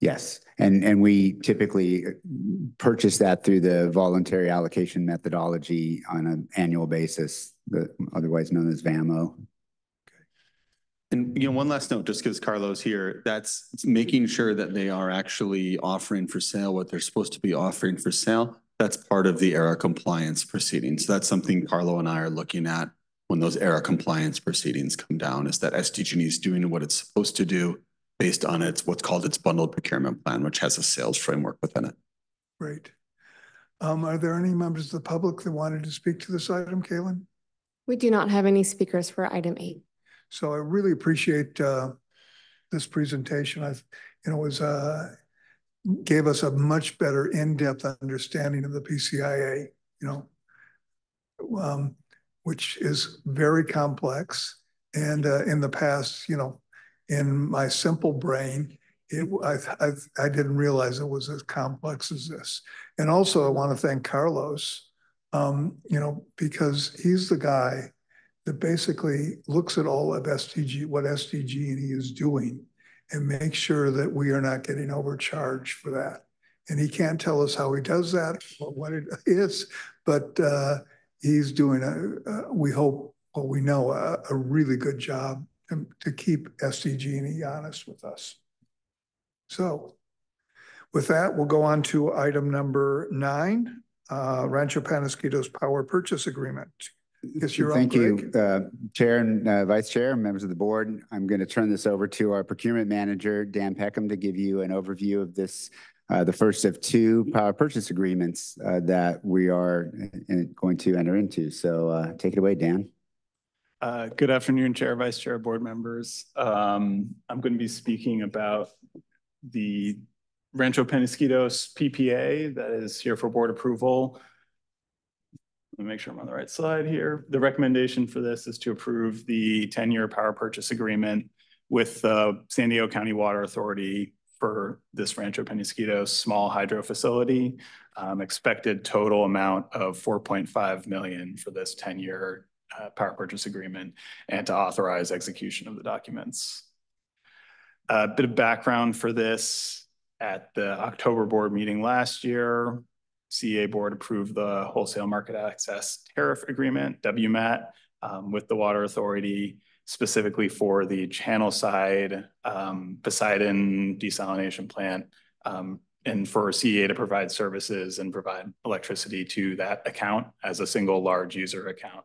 Yes, and we typically purchase that through the voluntary allocation methodology on an annual basis, otherwise known as VAMO. And one last note, just because Carlo's here, that's making sure that they are actually offering for sale what they're supposed to be offering for sale. That's part of the ERA compliance proceedings. So that's something Carlo and I are looking at when those ERA compliance proceedings come down, is that SDG&E is doing what it's supposed to do based on what's called its bundled procurement plan, which has a sales framework within it. Great. Are there any members of the public that wanted to speak to this item, Kaylin? We do not have any speakers for item 8. So I really appreciate this presentation. Gave us a much better in-depth understanding of the PCIA, which is very complex. And in the past, in my simple brain, I didn't realize it was as complex as this. And also, I want to thank Carlos, because he's the guy that basically looks at all of what SDG&E is doing and make sure that we are not getting overcharged for that. And he can't tell us how he does that or what it is, but he's doing we hope, we know, a really good job to keep SDG&E honest with us. So with that, we'll go on to item number 9, Rancho Penasquito's power purchase agreement. Thank you, Chair and Vice Chair, members of the board. I'm going to turn this over to our procurement manager, Dan Peckham, to give you an overview of this, the first of 2 power purchase agreements that we are going to enter into. So take it away, Dan. Good afternoon, Chair, Vice Chair, board members. I'm going to be speaking about the Rancho Penasquitos PPA that is here for board approval. Let me make sure I'm on the right slide here. The recommendation for this is to approve the 10-year power purchase agreement with the San Diego County Water Authority for this Rancho Penasquitos small hydro facility. Expected total amount of $4.5 million for this 10-year power purchase agreement, and to authorize execution of the documents. A bit of background for this: at the October board meeting last year, CEA board approved the wholesale market access tariff agreement, WMAT, with the Water Authority, specifically for the channel side Poseidon desalination plant, and for CEA to provide services and provide electricity to that account as a single large user account.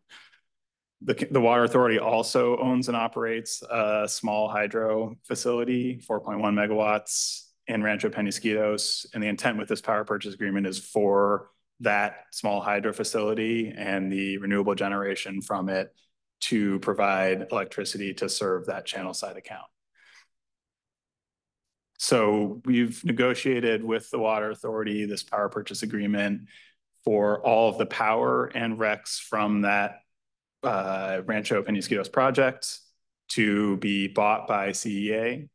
The Water Authority also owns and operates a small hydro facility, 4.1 megawatts, in Rancho Penasquitos, and the intent with this power purchase agreement is for that small hydro facility and the renewable generation from it to provide electricity to serve that channel side account. So we've negotiated with the Water Authority this power purchase agreement for all of the power and RECs from that Rancho Penasquitos project to be bought by CEA.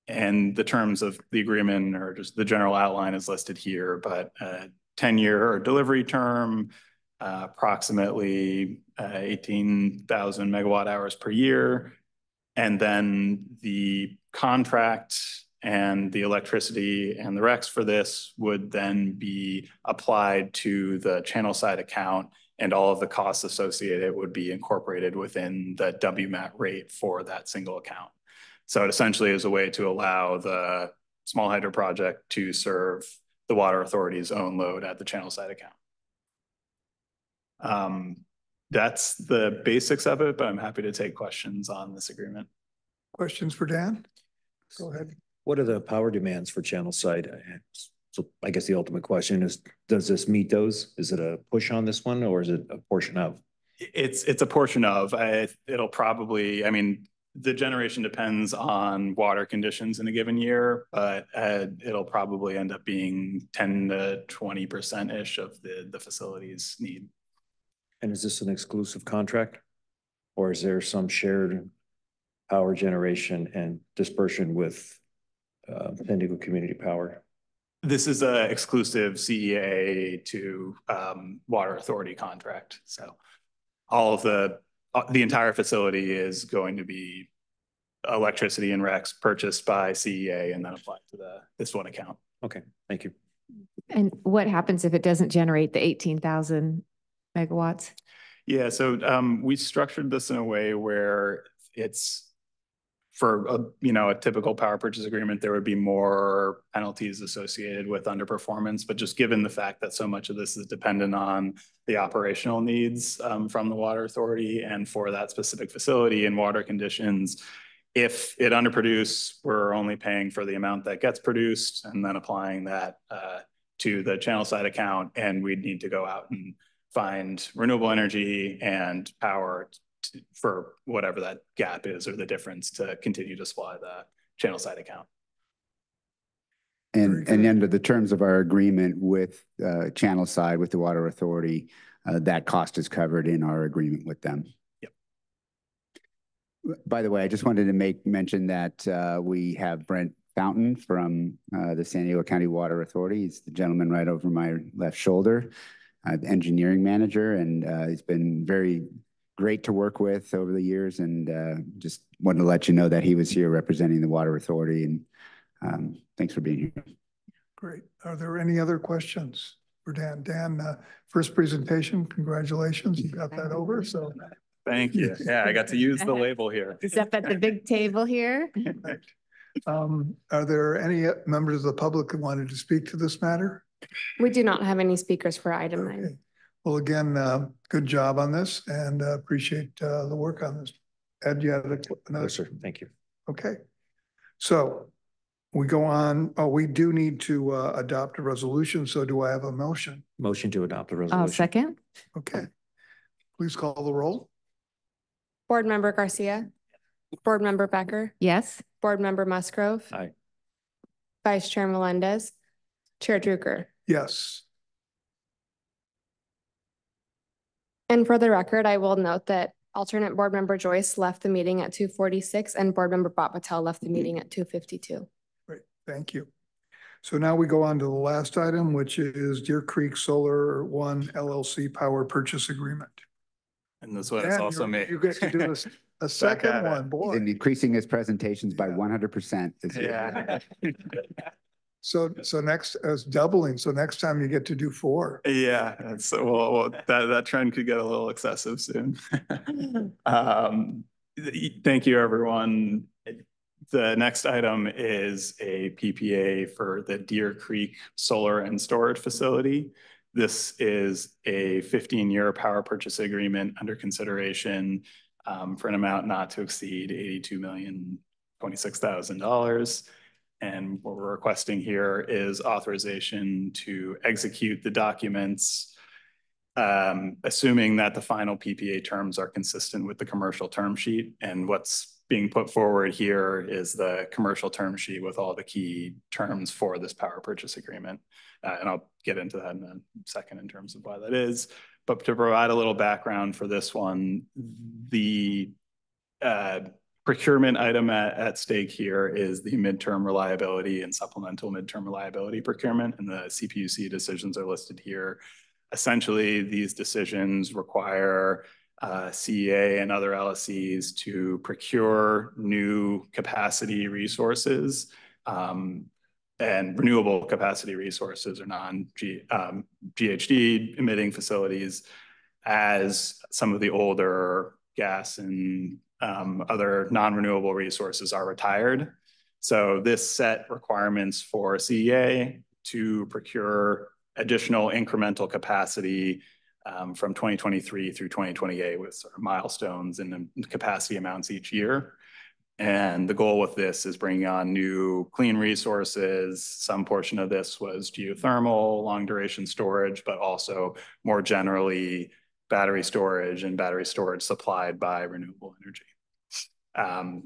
And the terms of the agreement, or just the general outline, is listed here, but 10-year delivery term, approximately 18,000 megawatt hours per year. And then the contract and the electricity and the RECs for this would then be applied to the channel side account, and all of the costs associated would be incorporated within the WMAT rate for that single account. So it essentially is a way to allow the small hydro project to serve the Water Authority's own load at the channel side account. That's the basics of it, but I'm happy to take questions on this agreement. Questions for Dan? Go ahead. What are the power demands for channel side? So I guess the ultimate question is, does this meet those? Is it a push on this one, or is it a portion of? It's a portion of. It'll probably, the generation depends on water conditions in a given year, but it'll probably end up being 10 to 20%-ish of the facility's need. And is this an exclusive contract, or is there some shared power generation and dispersion with San Diego Community Power? This is an exclusive CEA to Water Authority contract. So all of the entire facility is going to be electricity and RECs purchased by CEA and then applied to this one account. Okay, thank you. And what happens if it doesn't generate the 18,000 megawatts? Yeah, so we structured this in a way where it's for a typical power purchase agreement, there would be more penalties associated with underperformance. But just given the fact that so much of this is dependent on the operational needs from the water authority and for that specific facility and water conditions, if it underproduces, we're only paying for the amount that gets produced and then applying that to the channel side account. And we'd need to go out and find renewable energy and power for whatever that gap is or the difference to continue to supply the channel side account. And under the terms of our agreement with channel side with the water authority, that cost is covered in our agreement with them. Yep. By the way, I just wanted to make mention that we have Brent Fountain from the San Diego County Water Authority. He's the gentleman right over my left shoulder, engineering manager, and he's been very great to work with over the years, and just wanted to let you know that he was here representing the Water Authority, and thanks for being here. Great. Are there any other questions for Dan? Dan, first presentation, congratulations. You got that over, so. Thank you. Yeah, I got to use the label here. Is up at the big table here? Are there any members of the public who wanted to speak to this matter? We do not have any speakers for item 9. Okay. Well, again, good job on this, and appreciate the work on this. Ed, you had another? No, sir. Thank you. Okay. So we go on. Oh, we do need to adopt a resolution. So do I have a motion? Motion to adopt the resolution. I'll second. Okay. Please call the roll. Board Member Garcia. Board Member Becker. Yes. Board Member Musgrove. Aye. Vice Chair Melendez. Chair Drucker. Yes. And for the record, I will note that alternate Board Member Joyce left the meeting at 2:46 and Board Member Bob Patel left the meeting at 2:52. Great. Thank you. So now we go on to the last item, which is Deer Creek Solar One LLC Power Purchase Agreement. And this one is also me. You get to do this a second one, boy. And increasing his presentations by 100% this year. Yeah. So next is doubling. So next time you get to do 4. Yeah, that's well that trend could get a little excessive soon. Thank you, everyone. The next item is a PPA for the Deer Creek Solar and Storage Facility. This is a 15-year power purchase agreement under consideration for an amount not to exceed $82,026,000. And what we're requesting here is authorization to execute the documents, assuming that the final PPA terms are consistent with the commercial term sheet. And what's being put forward here is the commercial term sheet with all the key terms for this power purchase agreement. And I'll get into that in a second in terms of why that is. But to provide a little background for this one, the procurement item at stake here is the midterm reliability and supplemental midterm reliability procurement, and the CPUC decisions are listed here. Essentially, these decisions require CEA and other LSCs to procure new capacity resources and renewable capacity resources or non-GHG emitting facilities as some of the older gas and other non-renewable resources are retired. So this set requirements for CEA to procure additional incremental capacity from 2023 through 2028 with sort of milestones and capacity amounts each year. And the goal with this is bringing on new clean resources. Some portion of this was geothermal, long duration storage, but also more generally battery storage and battery storage supplied by renewable energy.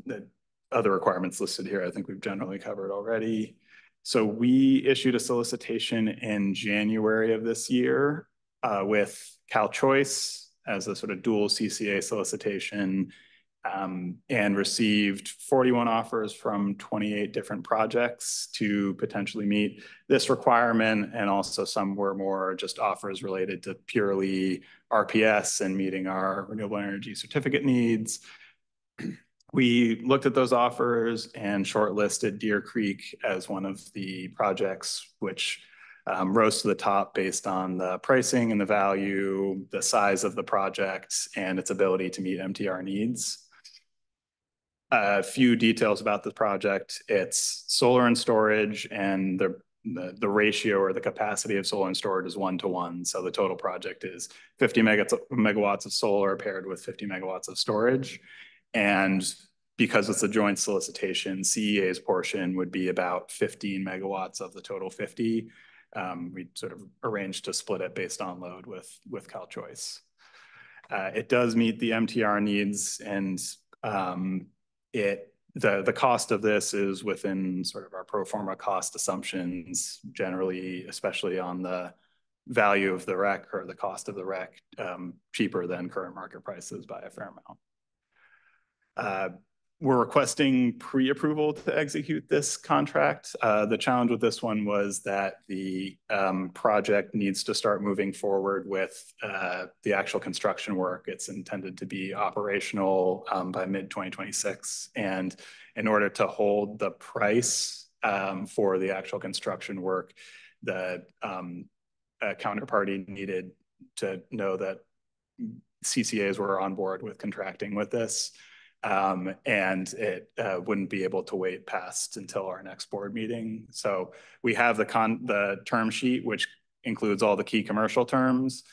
The other requirements listed here, I think we've generally covered already. So we issued a solicitation in January of this year with CalChoice as a sort of dual CCA solicitation and received 41 offers from 28 different projects to potentially meet this requirement. And also some were more just offers related to purely RPS and meeting our renewable energy certificate needs. We looked at those offers and shortlisted Deer Creek as one of the projects which rose to the top based on the pricing and the value, the size of the project, and its ability to meet MTR needs. A few details about the project. It's solar and storage, and the ratio or the capacity of solar and storage is 1-to-1. So the total project is 50 megawatts of solar paired with 50 megawatts of storage. And because it's a joint solicitation, CEA's portion would be about 15 megawatts of the total 50. We sort of arranged to split it based on load with CalChoice. It does meet the MTR needs, and the cost of this is within sort of our pro forma cost assumptions, generally, especially on the value of the REC or the cost of the REC, cheaper than current market prices by a fair amount. We're requesting pre-approval to execute this contract. The challenge with this one was that the project needs to start moving forward with the actual construction work. It's intended to be operational by mid-2026. And in order to hold the price for the actual construction work, the counterparty needed to know that CCAs were on board with contracting with this. And it wouldn't be able to wait past until our next board meeting. So we have the term sheet, which includes all the key commercial terms,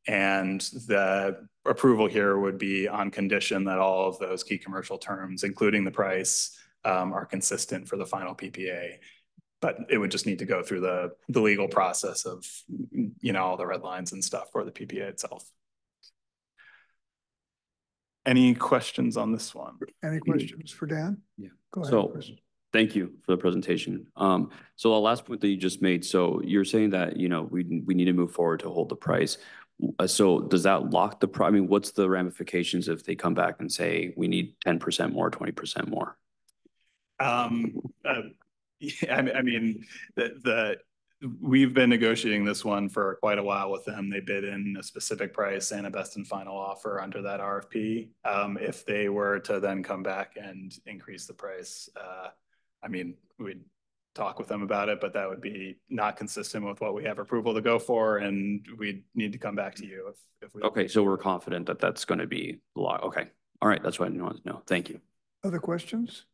and the approval here would be on condition that all of those key commercial terms, including the price, are consistent for the final PPA. But it would just need to go through the legal process of, all the red lines and stuff for the PPA itself. Any questions on this one? Any questions for Dan? Yeah. Go ahead, So Chris. thank you for the presentation. So the last point that you just made, so you're saying that, we need to move forward to hold the price. So does that lock the price? I mean, what's the ramifications if they come back and say, we need 10% more, 20% more? We've been negotiating this one for quite a while with them. They bid in a specific price and a best and final offer under that RFP. If they were to then come back and increase the price, we'd talk with them about it, but that would be not consistent with what we have approval to go for, and we'd need to come back to you if we. Okay, so we're confident that that's going to be the law. Okay, all right, that's what I wanted to know. Thank you. Other questions?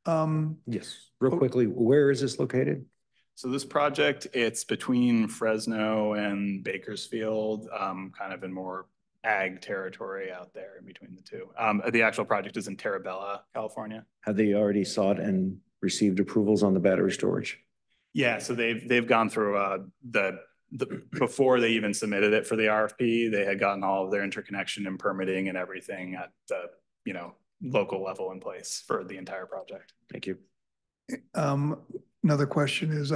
Yes, real quickly, where is this located? So this project, it's between Fresno and Bakersfield, kind of in more ag territory out there in between the two. The actual project is in Terabella, California. Have they already sought and received approvals on the battery storage? Yeah, so they've gone through before they even submitted it for the RFP, they had gotten all of their interconnection and permitting and everything at the local level in place for the entire project. Thank you. Another question is,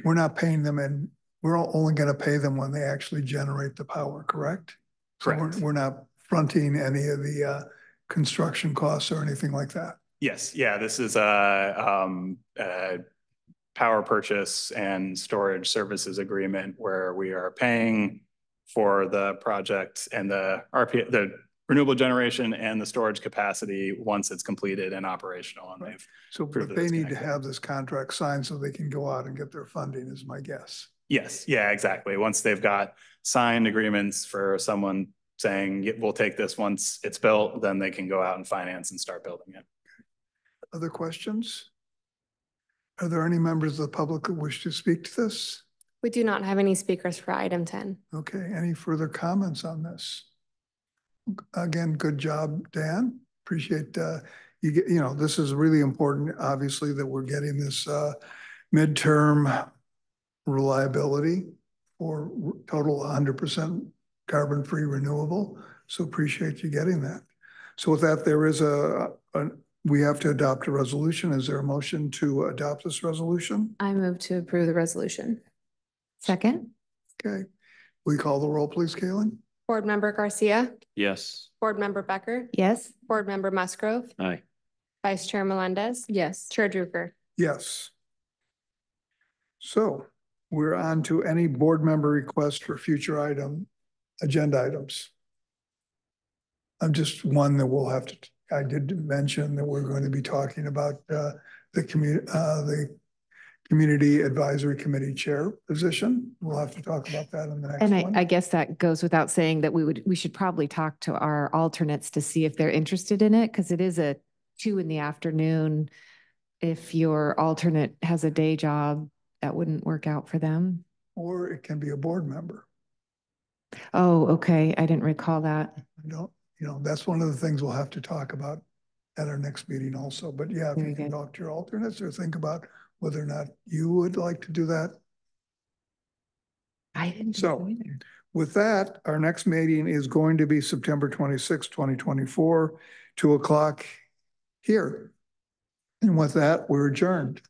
we're not paying them, and we're only going to pay them when they actually generate the power, correct? Correct. So we're not fronting any of the construction costs or anything like that? Yes. Yeah, this is a power purchase and storage services agreement where we are paying for the project and the renewable generation and the storage capacity once it's completed and operational. And but they need to have this contract signed so they can go out and get their funding, is my guess. Yes. Yeah, exactly. Once they've got signed agreements for someone saying, we'll take this once it's built, then they can go out and finance and start building it. Other questions? Are there any members of the public who wish to speak to this? We do not have any speakers for item 10. Okay, any further comments on this? Again, good job, Dan. Appreciate this is really important, obviously, that we're getting this midterm reliability for total 100% carbon-free renewable. So appreciate you getting that. So with that, there is we have to adopt a resolution. Is there a motion to adopt this resolution? I move to approve the resolution. Second. Okay. Will you call the roll, please, Kaylin? Board Member Garcia. Yes. Board Member Becker. Yes. Board Member Musgrove. Aye. Vice Chair Melendez. Yes. Chair Drucker. Yes. So we're on to any board member requests for future agenda items. I'm just one that we'll have to I did mention that we're going to be talking about the Community Advisory Committee Chair position. We'll have to talk about that in the next And one. I guess that goes without saying that we should probably talk to our alternates to see if they're interested in it, because it is a 2 p.m. If your alternate has a day job, that wouldn't work out for them. Or it can be a board member. Oh, okay. I didn't recall that. That's one of the things we'll have to talk about at our next meeting also. But yeah, if Very you can good. talk to your alternates or think about whether or not you would like to do that. I didn't So, think so either. With that, our next meeting is going to be September 26, 2024, 2 o'clock here. And with that, we're adjourned.